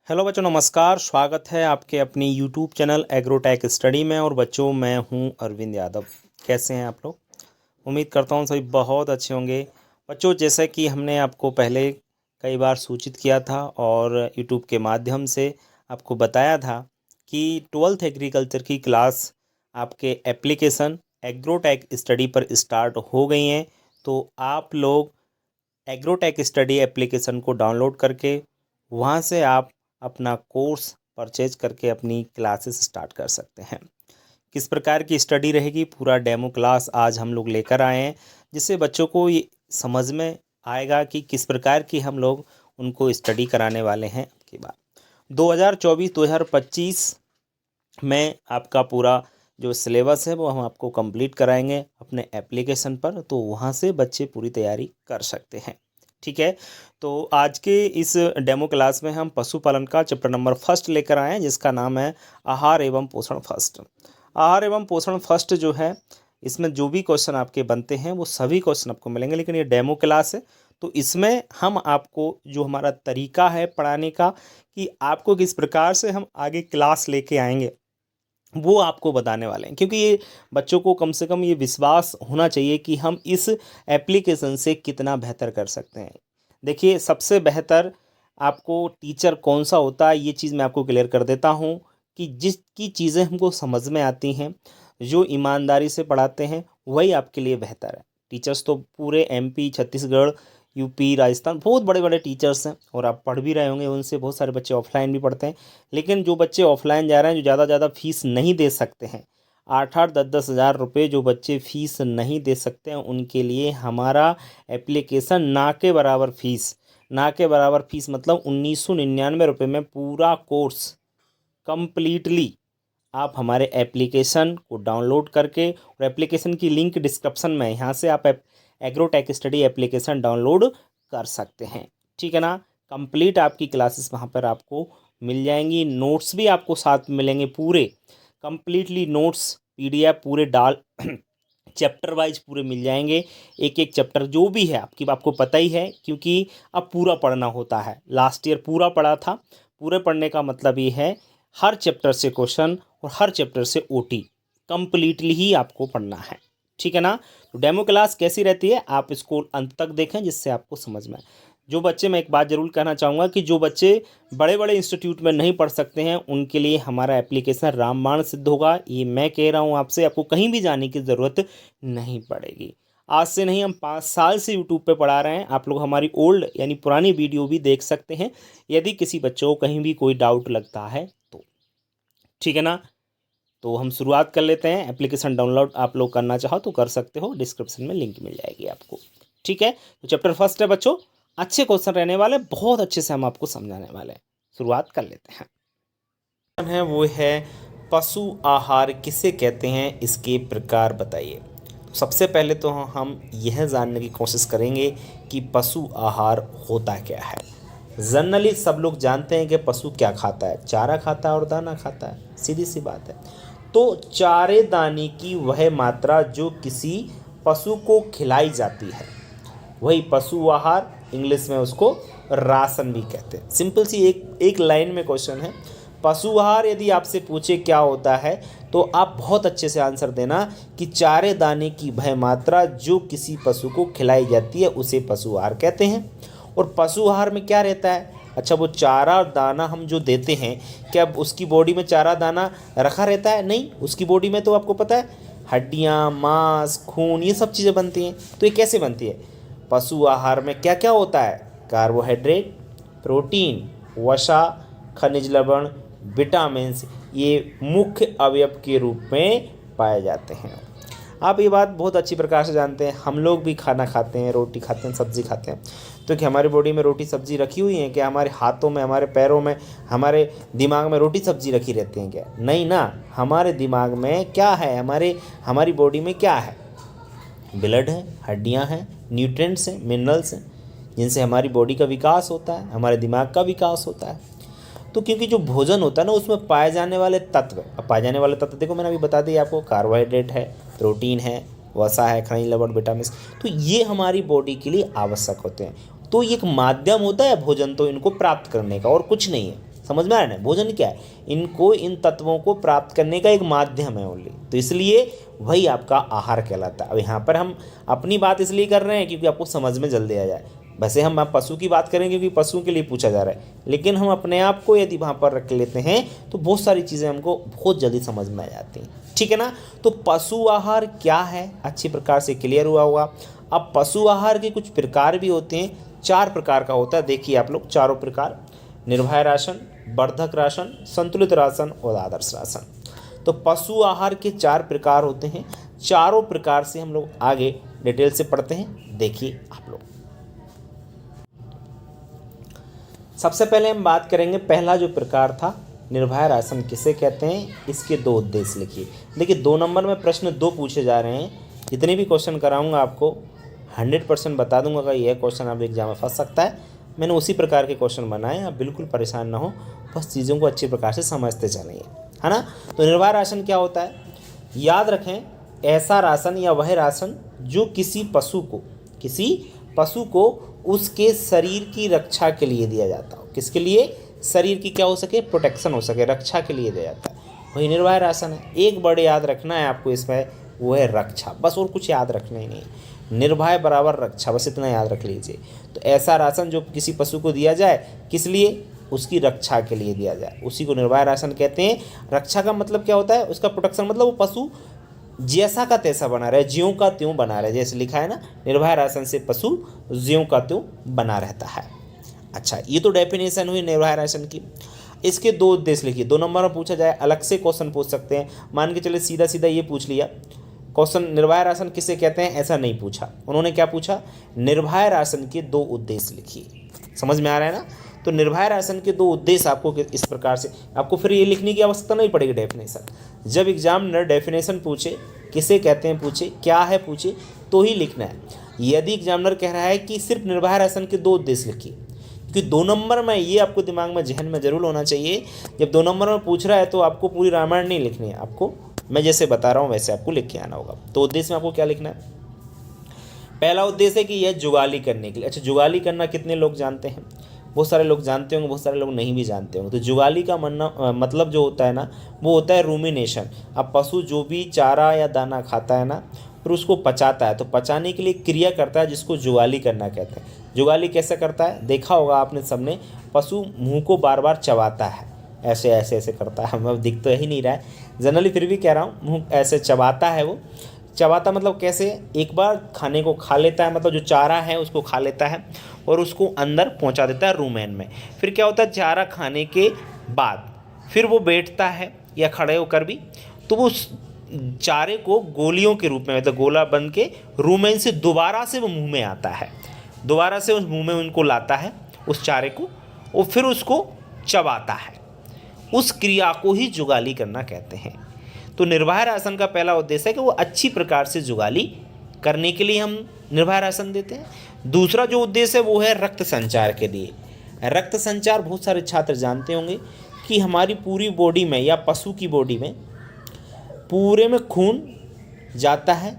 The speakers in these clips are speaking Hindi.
हेलो बच्चों, नमस्कार। स्वागत है आपके अपनी यूट्यूब चैनल एग्रोटेक स्टडी में। और बच्चों, मैं हूं अरविंद यादव। कैसे हैं आप लोग? उम्मीद करता हूं सभी बहुत अच्छे होंगे। बच्चों, जैसे कि हमने आपको पहले कई बार सूचित किया था और यूट्यूब के माध्यम से आपको बताया था कि 12th एग्रीकल्चर की क्लास आपके एप्लीकेशन एग्रोटेक स्टडी पर स्टार्ट हो गई हैं। तो आप लोग एग्रोटेक स्टडी एप्लीकेशन को डाउनलोड करके वहाँ से आप अपना कोर्स परचेज करके अपनी क्लासेस स्टार्ट कर सकते हैं। किस प्रकार की स्टडी रहेगी, पूरा डेमो क्लास आज हम लोग लेकर आए हैं, जिससे बच्चों को ये समझ में आएगा कि किस प्रकार की हम लोग उनको स्टडी कराने वाले हैं। आपकी बात 2024-2025 में आपका पूरा जो सिलेबस है वो हम आपको कंप्लीट कराएंगे अपने एप्लीकेशन पर, तो वहाँ से बच्चे पूरी तैयारी कर सकते हैं। ठीक है, तो आज के इस डेमो क्लास में हम पशुपालन का चैप्टर नंबर फर्स्ट लेकर आए हैं, जिसका नाम है आहार एवं पोषण फर्स्ट। आहार एवं पोषण फर्स्ट जो है, इसमें जो भी क्वेश्चन आपके बनते हैं वो सभी क्वेश्चन आपको मिलेंगे, लेकिन ये डेमो क्लास है तो इसमें हम आपको जो हमारा तरीका है पढ़ाने का कि आपको किस प्रकार से हम आगे क्लास लेके आएंगे वो आपको बताने वाले हैं। क्योंकि ये बच्चों को कम से कम ये विश्वास होना चाहिए कि हम इस एप्लीकेशन से कितना बेहतर कर सकते हैं। देखिए, सबसे बेहतर आपको टीचर कौन सा होता है ये चीज़ मैं आपको क्लियर कर देता हूँ कि जिसकी चीज़ें हमको समझ में आती हैं, जो ईमानदारी से पढ़ाते हैं, वही आपके लिए बेहतर है। टीचर्स तो पूरे एमपी, छत्तीसगढ़, यूपी, राजस्थान, बहुत बड़े बड़े टीचर्स हैं और आप पढ़ भी रहे होंगे उनसे। बहुत सारे बच्चे ऑफलाइन भी पढ़ते हैं, लेकिन जो बच्चे ऑफलाइन जा रहे हैं, जो ज़्यादा फीस नहीं दे सकते हैं, 8-10 हज़ार रुपये जो बच्चे फीस नहीं दे सकते हैं, उनके लिए हमारा एप्लीकेशन ना के बराबर फीस मतलब 1999 रुपये में पूरा कोर्स कंप्लीटली आप हमारे एप्लीकेशन को डाउनलोड करके, और एप्लीकेशन की लिंक डिस्क्रिप्शन में, यहाँ से आप एग्रोटेक स्टडी एप्लीकेशन डाउनलोड कर सकते हैं। ठीक है ना? कंप्लीट आपकी क्लासेस वहाँ पर आपको मिल जाएंगी। नोट्स भी आपको साथ में मिलेंगे, पूरे कंप्लीटली नोट्स पीडीएफ पूरे डाल चैप्टर वाइज पूरे मिल जाएंगे। एक एक चैप्टर जो भी है आपको पता ही है, क्योंकि अब पूरा पढ़ना होता है। लास्ट ईयर पूरा पढ़ा था। पूरे पढ़ने का मतलब ये है हर चैप्टर से क्वेश्चन और हर चैप्टर से ओटी कंप्लीटली ही आपको पढ़ना है। ठीक है ना? तो डेमो क्लास कैसी रहती है आप इसको अंत तक देखें, जिससे आपको समझ में आए। जो बच्चे, मैं एक बात ज़रूर कहना चाहूँगा कि जो बच्चे बड़े बड़े इंस्टीट्यूट में नहीं पढ़ सकते हैं, उनके लिए हमारा एप्लीकेशन रामबाण सिद्ध होगा। ये मैं कह रहा हूँ आपसे, आपको कहीं भी जाने की ज़रूरत नहीं पड़ेगी। आज से नहीं, हम 5 साल से यूट्यूब पे पढ़ा रहे हैं। आप लोग हमारी ओल्ड यानी पुरानी वीडियो भी देख सकते हैं, यदि किसी बच्चों को कहीं भी कोई डाउट लगता है तो। ठीक है ना? तो हम शुरुआत कर लेते हैं। एप्लीकेशन डाउनलोड आप लोग करना चाहो तो कर सकते हो, डिस्क्रिप्शन में लिंक मिल जाएगी आपको। ठीक है, तो चैप्टर फर्स्ट है बच्चों। अच्छे क्वेश्चन रहने वाले, बहुत अच्छे से हम आपको समझाने वाले हैं। शुरुआत कर लेते हैं। वो है पशु आहार किसे कहते हैं, इसके प्रकार बताइए। तो सबसे पहले तो हम यह जानने की कोशिश करेंगे कि पशु आहार होता क्या है। जनरली सब लोग जानते हैं कि पशु क्या खाता है, चारा खाता है और दाना खाता है, सीधी सी बात है। तो चारे दाने की वह मात्रा जो किसी पशु को खिलाई जाती है, वही पशु आहार, इंग्लिश में उसको राशन भी कहते हैं। सिंपल सी एक लाइन में क्वेश्चन है। पशु आहार यदि आपसे पूछे क्या होता है, तो आप बहुत अच्छे से आंसर देना कि चारे दाने की वह मात्रा जो किसी पशु को खिलाई जाती है उसे पशु आहार कहते हैं। और पशु आहार में क्या रहता है? अच्छा, वो चारा दाना हम जो देते हैं, क्या उसकी बॉडी में चारा दाना रखा रहता है? नहीं, उसकी बॉडी में तो आपको पता है हड्डियाँ, मांस, खून, ये सब चीज़ें बनती हैं। तो ये कैसे बनती है? पशु आहार में क्या क्या होता है? कार्बोहाइड्रेट, प्रोटीन, वसा, खनिज लवण, विटामिन्स, ये मुख्य अवयव के रूप में पाए जाते हैं। आप ये बात बहुत अच्छी प्रकार से जानते हैं, हम लोग भी खाना खाते हैं, रोटी खाते हैं, सब्जी खाते हैं। तो क्या हमारी बॉडी में रोटी सब्जी रखी हुई है? क्या हमारे हाथों में, हमारे पैरों में, हमारे दिमाग में रोटी सब्जी रखी रहती हैं क्या? नहीं ना। हमारे दिमाग में क्या है, हमारी बॉडी में क्या है? ब्लड है, हड्डियाँ हैं, न्यूट्रिएंट्स हैं, मिनरल्स हैं, जिनसे हमारी बॉडी का विकास होता है, हमारे दिमाग का विकास होता है। तो क्योंकि जो भोजन होता है ना, उसमें पाए जाने वाले तत्व, अब पाए जाने वाले तत्व देखो, मैंने अभी बता दिया आपको, कार्बोहाइड्रेट है, प्रोटीन है, वसा है, खनिज लवण, विटामिन, तो ये हमारी बॉडी के लिए आवश्यक होते हैं। तो ये एक माध्यम होता है भोजन तो इनको प्राप्त करने का, और कुछ नहीं है। समझ में आ रहा है ना, भोजन क्या है, इनको इन तत्वों को प्राप्त करने का एक माध्यम है ओनली, तो इसलिए वही आपका आहार कहलाता है। अब यहाँ पर हम अपनी बात इसलिए कर रहे हैं क्योंकि आपको समझ में जल्दी आ जाए। वैसे हम पशु की बात करेंगे क्योंकि पशुओं के लिए पूछा जा रहा है, लेकिन हम अपने आप को यदि वहाँ पर रख लेते हैं तो बहुत सारी चीज़ें हमको बहुत जल्दी समझ में आ जाती हैं, ठीक है ना। तो पशु आहार क्या है अच्छी प्रकार से क्लियर हुआ होगा। अब पशु आहार के कुछ प्रकार भी होते हैं, 4 प्रकार का होता है, देखिए आप लोग चारों प्रकार, निर्भय राशन, वर्धक राशन, संतुलित राशन और आदर्श राशन। तो पशु आहार के 4 प्रकार होते हैं, चारों प्रकार से हम लोग आगे डिटेल से पढ़ते हैं, देखिए आप लोग। सबसे पहले हम बात करेंगे पहला जो प्रकार था निर्भय राशन किसे कहते हैं, इसके 2 उद्देश्य लिखिए। देखिए 2 नंबर में प्रश्न 2 पूछे जा रहे हैं, जितने भी क्वेश्चन कराऊंगा आपको 100% बता दूंगा कि यह क्वेश्चन आप एग्जाम में फंस सकता है। मैंने उसी प्रकार के क्वेश्चन बनाए, आप बिल्कुल परेशान ना हो, बस चीज़ों को अच्छी प्रकार से समझते चलिए, है ना। तो निर्भय राशन क्या होता है, याद रखें, ऐसा राशन या वह राशन जो किसी पशु को उसके शरीर की रक्षा के लिए दिया जाता हो। किसके लिए, शरीर की क्या हो सके, प्रोटेक्शन हो सके, रक्षा के लिए दिया जाता है, वही निर्भय राशन है। एक वर्ड याद रखना है आपको इसमें, वो है रक्षा, बस और कुछ याद रखना ही नहीं, निर्भय बराबर रक्षा, बस इतना याद रख लीजिए। तो ऐसा राशन जो किसी पशु को दिया जाए, किस लिए, उसकी रक्षा के लिए दिया जाए, उसी को निर्भय राशन कहते हैं। रक्षा का मतलब क्या होता है, उसका प्रोटेक्शन मतलब वो पशु जैसा का तैसा बना रहे, ज्यों का त्यों बना रहे, जैसे लिखा है ना, निर्भय राशन से पशु ज्यों का त्यों बना रहता है। अच्छा, ये तो डेफिनेशन हुई निर्भय राशन की। इसके 2 उद्देश्य लिखिए। 2 नंबर में पूछा जाए, अलग से क्वेश्चन पूछ सकते हैं, मान के चले सीधा सीधा ये पूछ लिया क्वेश्चन, निर्भय राशन किसे कहते हैं, ऐसा नहीं पूछा उन्होंने, क्या पूछा, निर्भय राशन के 2 उद्देश्य लिखिए। समझ में आ रहा है ना। तो निर्भय राशन के 2 उद्देश्य आपको इस प्रकार से, आपको फिर ये लिखने की आवश्यकता नहीं पड़ेगी डेफिनेशन। जब एग्जामिनर डेफिनेशन पूछे, किसे कहते हैं पूछे, क्या है पूछे, तो ही लिखना है। यदि एग्जामिनर कह रहा है कि सिर्फ निर्भय राशन के 2 उद्देश्य लिखिए, क्योंकि 2 नंबर में ये आपको दिमाग में जहन में जरूर होना चाहिए, जब 2 नंबर में पूछ रहा है तो आपको पूरी रामायण नहीं लिखनी है, आपको मैं जैसे बता रहा हूँ वैसे आपको लिख के आना होगा। तो उद्देश्य में आपको क्या लिखना है, पहला उद्देश्य है कि यह जुगाली करने के लिए। अच्छा, जुगाली करना कितने लोग जानते हैं, बहुत सारे लोग जानते होंगे, बहुत सारे लोग नहीं भी जानते होंगे। तो जुगाली का मतलब जो होता है ना, वो होता है रूमिनेशन। अब पशु जो भी चारा या दाना खाता है ना, फिर उसको पचाता है, तो पचाने के लिए क्रिया करता है, जिसको जुगाली करना कहते हैं। जुगाली कैसे करता है, देखा होगा आपने सबने, पशु मुंह को बार बार चबाता है, ऐसे ऐसे ऐसे करता है, हमें दिख तो ही नहीं रहा है जनरली, फिर भी कह रहा हूँ, मुंह ऐसे चबाता है। वो चबाता मतलब कैसे, एक बार खाने को खा लेता है, मतलब जो चारा है उसको खा लेता है और उसको अंदर पहुंचा देता है रूमेन में। फिर क्या होता है, चारा खाने के बाद फिर वो बैठता है या खड़े होकर भी, तो वो चारे को गोलियों के रूप में, मतलब गोला बन के रूमेन से दोबारा से वो मुंह में आता है, दोबारा से उस मुंह में उनको लाता है उस चारे को, और फिर उसको चबाता है। उस क्रिया को ही जुगाली करना कहते हैं। तो निर्भय राशन का पहला उद्देश्य है कि वो अच्छी प्रकार से जुगाली करने के लिए हम निर्भय राशन देते हैं। दूसरा जो उद्देश्य है वो है रक्त संचार के लिए। रक्त संचार बहुत सारे छात्र जानते होंगे कि हमारी पूरी बॉडी में या पशु की बॉडी में पूरे में खून जाता है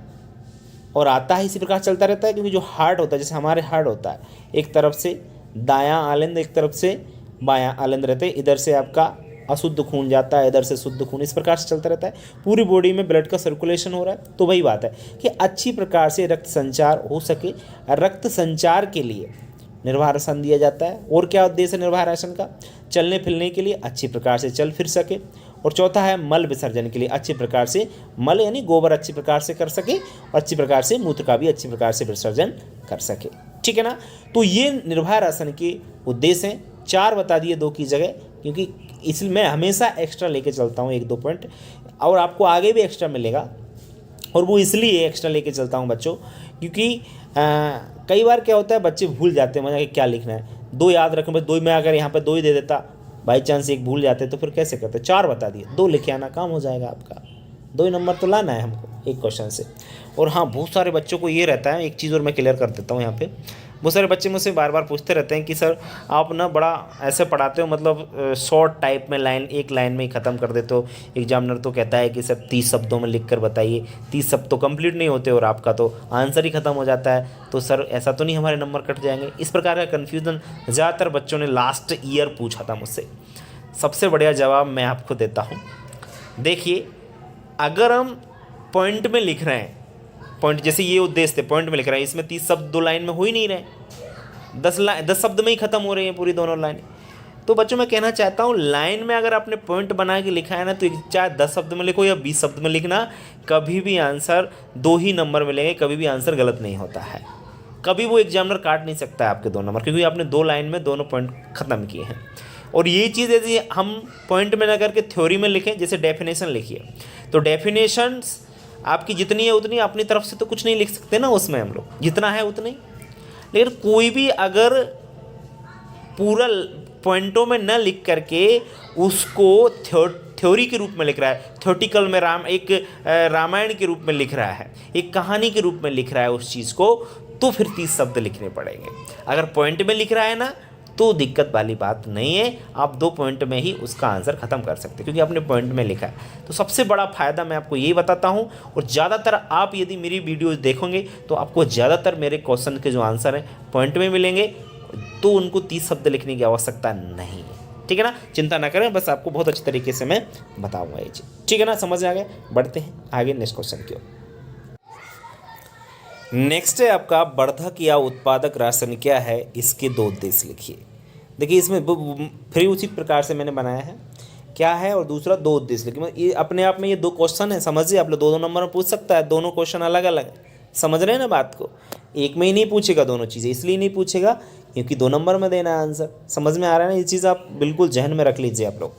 और आता है, इसी प्रकार चलता रहता है। क्योंकि जो हार्ट होता है, जैसे हमारे हार्ट होता है, एक तरफ से दायां आलंद, एक तरफ से बायां आलंद रहते हैं, इधर से आपका अशुद्ध खून जाता है, इधर से शुद्ध खून, इस प्रकार से चलता रहता है। पूरी बॉडी में ब्लड का सर्कुलेशन हो रहा है। तो वही बात है कि अच्छी प्रकार से रक्त संचार हो सके, रक्त संचार के लिए निर्भय राशन दिया जाता है। और क्या उद्देश्य है निर्भय राशन का, चलने फिरने के लिए अच्छी प्रकार से चल फिर सके। और चौथा है मल विसर्जन के लिए, अच्छी प्रकार से मल यानी गोबर अच्छी प्रकार से कर सके और अच्छी प्रकार से मूत्र का भी अच्छी प्रकार से विसर्जन कर सके, ठीक है ना। तो ये निर्भय राशन के उद्देश्य हैं। 4 बता दिए 2 की जगह, क्योंकि इसलिए मैं हमेशा एक्स्ट्रा लेके चलता हूँ 1-2 पॉइंट, और आपको आगे भी एक्स्ट्रा मिलेगा। और वो इसलिए एक्स्ट्रा लेके चलता हूँ बच्चों, क्योंकि कई बार क्या होता है बच्चे भूल जाते हैं मुझे क्या लिखना है। 2 याद रखें, बस 2 में अगर यहाँ पे 2 ही दे देता, बाई चांस 1 भूल जाते तो फिर कैसे करते। 4 बता दिए, 2 लिखे आना, काम हो जाएगा आपका। 2 नंबर तो लाना है हमको एक क्वेश्चन से। और हाँ, बहुत सारे बच्चों को ये रहता है, एक चीज़ और मैं क्लियर कर देता हूँ यहाँ पे। बहुत सारे बच्चे मुझसे बार बार पूछते रहते हैं कि सर आप ना बड़ा ऐसे पढ़ाते हो, मतलब शॉर्ट टाइप में लाइन, एक लाइन में ही ख़त्म कर देते हो। एग्जामिनर तो कहता है कि सर 30 शब्दों में लिख कर बताइए, 30 शब्द तो कंप्लीट नहीं होते और आपका तो आंसर ही ख़त्म हो जाता है। तो सर ऐसा तो नहीं हमारे नंबर कट जाएंगे। इस प्रकार का कन्फ्यूज़न ज़्यादातर बच्चों ने लास्ट ईयर पूछा था मुझसे। सबसे बढ़िया जवाब मैं आपको देता हूँ। देखिए, अगर हम पॉइंट में लिख रहे हैं, पॉइंट जैसे ये उद्देश्य थे, पॉइंट में लिख रहे हैं, इसमें 30 शब्द 2 लाइन में हो ही नहीं रहे, 10 शब्द में ही खत्म हो रही हैं पूरी दोनों लाइन। तो बच्चों मैं कहना चाहता हूँ, लाइन में अगर आपने पॉइंट बना के लिखा है ना, तो चाहे 10 शब्द में लिखो या 20 शब्द में लिखना, कभी भी आंसर 2 ही नंबर मिलेंगे, कभी भी आंसर गलत नहीं होता है। कभी वो एग्जामिनर काट नहीं सकता है आपके 2 नंबर, क्योंकि आपने 2 लाइन में दोनों पॉइंट ख़त्म किए हैं। और ये चीज़ यदि हम पॉइंट में ना करके थ्योरी में लिखें, जैसे डेफिनेशन लिखिए, तो डेफिनेशंस आपकी जितनी है उतनी, अपनी तरफ से तो कुछ नहीं लिख सकते ना उसमें हम लोग, जितना है उतनी। लेकिन कोई भी अगर पूरा पॉइंटों में न लिख करके उसको थ्योरी के रूप में लिख रहा है, थ्योरेटिकल में एक रामायण के रूप में लिख रहा है, एक कहानी के रूप में लिख रहा है उस चीज़ को, तो फिर 30 शब्द लिखने पड़ेंगे। अगर पॉइंट में लिख रहा है ना, तो दिक्कत वाली बात नहीं है, आप 2 पॉइंट में ही उसका आंसर ख़त्म कर सकते हैं, क्योंकि आपने पॉइंट में लिखा है। तो सबसे बड़ा फ़ायदा मैं आपको यही बताता हूँ। और ज़्यादातर आप यदि मेरी वीडियोज़ देखोगे तो आपको ज़्यादातर मेरे क्वेश्चन के जो आंसर हैं पॉइंट में मिलेंगे, तो उनको 30 शब्द लिखने की आवश्यकता नहीं है। ठीक है ना, चिंता ना करें, बस आपको बहुत अच्छी तरीके से मैं बताऊँगा ये चीज़। ठीक है ना, समझ आ गया। बढ़ते हैं आगे नेक्स्ट क्वेश्चन की ओर। नेक्स्ट है आपका, वर्धक या उत्पादक राशन क्या है, इसके 2 उद्देश्य लिखिए। देखिए, इसमें फिर उचित प्रकार से मैंने बनाया है, क्या है और दूसरा 2 उद्देश्य लिखिए। ये अपने आप में ये 2 क्वेश्चन है, समझिए। आप लोग 2 नंबर में पूछ सकता है, दोनों क्वेश्चन अलग अलग, समझ रहे हैं ना बात को। एक में ही नहीं पूछेगा दोनों चीज़ें, इसलिए नहीं पूछेगा क्योंकि 2 नंबर में देना है आंसर। समझ में आ रहा है ना, ये चीज़ आप बिल्कुल जहन में रख लीजिए आप लोग।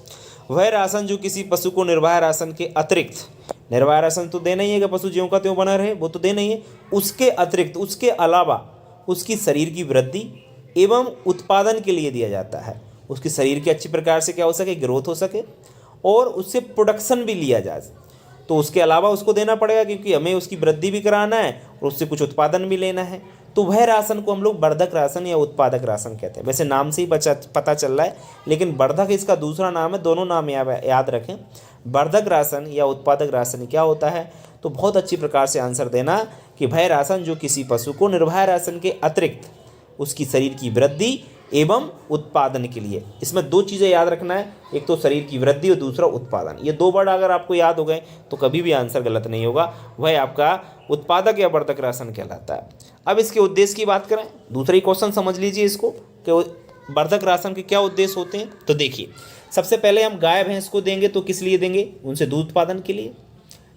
वह राशन जो किसी पशु को निर्वाह राशन के अतिरिक्त, निर्वाह राशन तो देना ही है कि पशु ज्यों का त्यों बना रहे, वो तो देना ही है, उसके अतिरिक्त, उसके अलावा उसकी शरीर की वृद्धि एवं उत्पादन के लिए दिया जाता है। उसके शरीर की अच्छी प्रकार से क्या हो सके, ग्रोथ हो सके, और उससे प्रोडक्शन भी लिया जाए, तो उसके अलावा उसको देना पड़ेगा, क्योंकि हमें उसकी वृद्धि भी कराना है और उससे कुछ उत्पादन भी लेना है। तो वह राशन को हम लोग वर्धक राशन या उत्पादक राशन कहते हैं। वैसे नाम से ही पता चल रहा है, लेकिन वर्धक इसका दूसरा नाम है। दोनों नाम याद रखें। वर्धक राशन या उत्पादक राशन क्या होता है, तो बहुत अच्छी प्रकार से आंसर देना कि वह राशन जो किसी पशु को निर्वाह राशन के अतिरिक्त उसकी शरीर की वृद्धि एवं उत्पादन के लिए, इसमें 2 चीज़ें याद रखना है, एक तो शरीर की वृद्धि और दूसरा उत्पादन। ये 2 वर्ड अगर आपको याद हो गए तो कभी भी आंसर गलत नहीं होगा, वह आपका उत्पादक या वर्धक राशन कहलाता है। अब इसके उद्देश्य की बात करें, दूसरा ही क्वेश्चन समझ लीजिए इसको कि वर्धक राशन के क्या उद्देश्य होते हैं। तो देखिए, सबसे पहले हम गाय भैंस को देंगे तो किस लिए देंगे, उनसे दूध उत्पादन के लिए।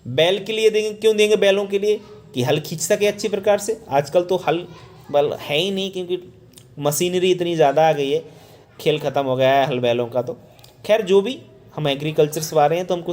बैल के लिए देंगे, क्यों देंगे बैलों के लिए, कि हल खींच सके अच्छी प्रकार से। आजकल तो हल बल है ही नहीं, क्योंकि मशीनरी इतनी ज़्यादा आ गई है, खेल ख़त्म हो गया है हल बैलों का। तो खैर, जो भी हम एग्रीकल्चर से आ रहे हैं तो हमको